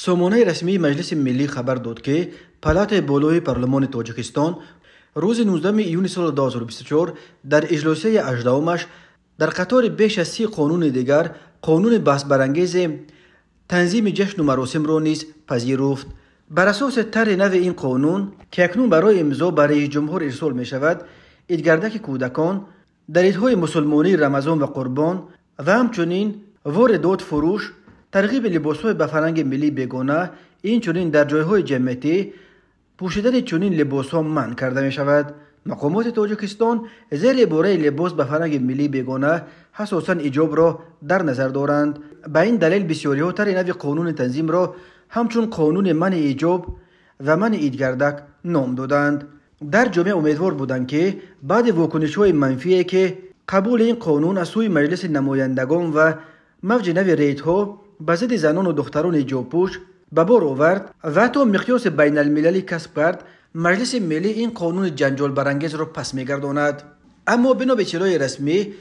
سامانه رسمی مجلس ملی خبر داد که پالات بالای پارلمان تاجیکستان روز 19 ایون سال 2024 در اجلاس 18 در قطار بیش از 30 قانون دیگر قانون بحث برانگیز تنظیم جشن و مراسم را نیز پذیرفت. بر اساس طرح نو این قانون که اکنون برای امضا به رئیس جمهور ارسال می شود، عیدگردک کودکان در عیدهای مسلمانی رمضان و قربان و همچنین واردات فروش ترغیب لباسهای به فرهنگ ملی بیگانه، این چنین در جایهای جمعیتی پوشیدن چنین لباسها منع کرده می شود. مقامات تاجیکستان زیر عباره لباس به فرهنگ ملی بیگانه حساساً ایجاب را در نظر دارند. به این دلیل بسیاری ها طرح نو قانون تنظیم را همچون قانون منع ایجاب و منع عیدگردک نام دادند. در جامعه امیدوار بودند که بعد واکنش های منفی که قبول این قانون از سوی مجلس نمایندگان و موج نو ریتها به ضد زنان و دختران حجاب‌پوش به بار آورد و تا مقیاس بین المللی کسب کرد، مجلس ملی این قانون جنجال برانگیز را پس می‌گرداند. اما بنا به اطلاع رسمی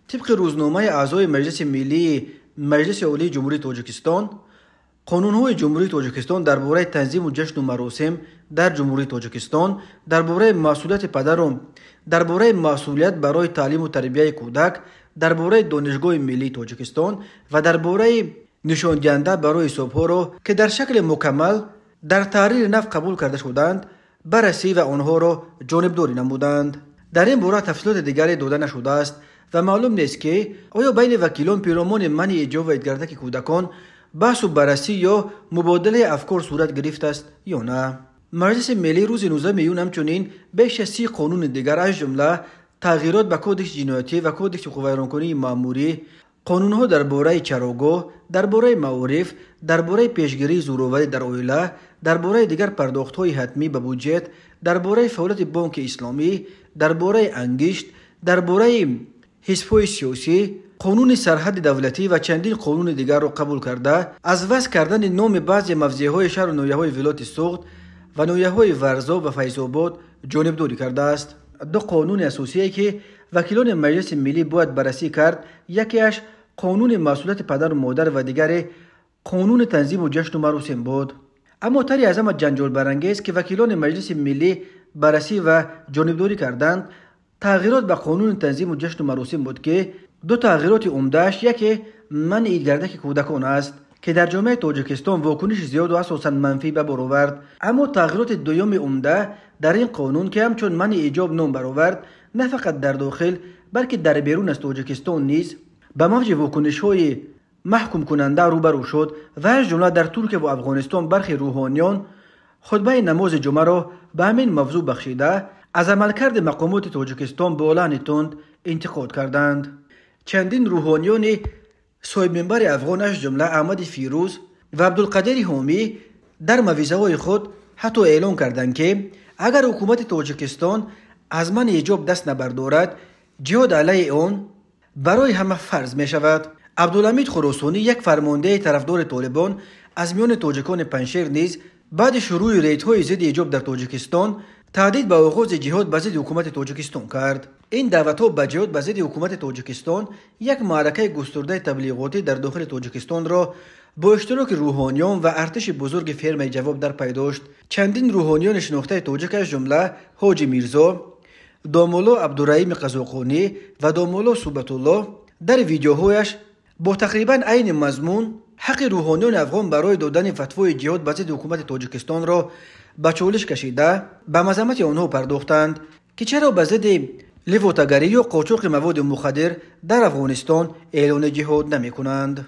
طبق روزنامه اعضای مجلس ملی مجلس عالی جمهوری تاجیکستان، قانون‌های جمهوری تاجیکستان درباره تنظیم و جشن و مراسم در جمهوری تاجیکستان، درباره مسئولیت پدران، درباره مسئولیت برای تعلیم و تربیت کودک، درباره دانشگاه ملی تاجیکستان و درباره نشان دهنده برای حساب‌ها را که در شکل مکمل در تحریر نو قبول کرده شدند بررسی و آنها را جانبداری نمودند. در این باره تفصیلات دیگری داده نشده است و معلوم نیست که آیا بین وکیلان پیرامون منع ایجاب و عیدگردک کودکان بحث و بررسی یا مبادله افکار صورت گرفته است یا نه. مجلس ملی روز 19 میون همچنین بیش از 30 قانون دیگر از جمله تغییرات به کودکس جنایتی و کودکس حقوق ویرانکنی مأموری، قانون‌ها درباره چراگاه، درباره معارف، درباره پیشگیری زورآوری در عائله، درباره دیگر پرداخت‌های حتمی به بودجه، درباره فعالیت بانک اسلامی، درباره انگشت، درباره حزب‌های سیاسی، قانون سرحد دولتی و چندین قانون دیگر را قبول کرده از وضع کردن نام بعضی موضع‌های شهر و ناحیه‌های ولایت سوخت و ناحیه‌های ورزا و فیض‌آباد جانبداری کرده است. دو قانون اساسی که وکیلان مجلس ملی باید بررسی کرد، یکیش قانون مسئولیت پدر و مادر و دیگر قانون تنظیم و جشن و مراسم بود. اما طرح از همه جنجال برانگیز که وکیلان مجلس ملی بررسی و جانبداری کردند تغییرات به قانون تنظیم و جشن و مراسم بود که دو تغییرات عمده‌اش یکی منع عیدگردک کودکان است که در جامعه تاجیکستان واکنش زیاد و اساساً منفی به بار آورد. اما تغییرات دوم عمده در این قانون که همچون منع ایجاب نام برآورد، نه فقط در داخل بلکه در بیرون از تاجیکستان نیز به موج واکنش‌های محکوم کننده روبرو شد و از جمله در ترکیه و افغانستان برخی روحانیان خطبه نماز جمعه را به همین موضوع بخشیده از عملکرد مقامات تاجیکستان به علن تند انتقاد کردند. چندین روحانیان صاحب منبر افغان از جمله احمد فیروز و عبدالقادر حامی در موعظه‌های خود حتی اعلام کردند که اگر حکومت تاجیکستان از منع حجاب دست نبردارد، جهاد علیه آن برای همه فرض می شود. عبدالحمید خراسانی، یک فرمانده طرفدار طالبان از میان تاجیکان پنشیر نیز بعد شروع ریدهای ضد حجاب در تاجیکستان تهدید به آغاز جهاد به ضد حکومت تاجیکستان کرد. این دعوت‌ها به جهاد به ضد حکومت تاجیکستان یک معرکه گسترده تبلیغاتی در داخل تاجیکستان را با اشتراک روحانیان و ارتش بزرگ فرم جواب در پی داشت. چندین روحانیان شناخته تاجیک از جمله حاجی میرزا، دامولا عبدالرحیم قزاقانی و دامولا صوبت الله در ویدیوهایش با تقریبا عین مضمون حق روحانیان افغان برای دادن فتوای جهاد به ضد حکومت تاجیکستان را به چالش کشیده به مذمت آنها پرداختند که چرا به ضد لواطگری یا قاچاق مواد مخدر در افغانستان اعلان جهاد نمی کنند.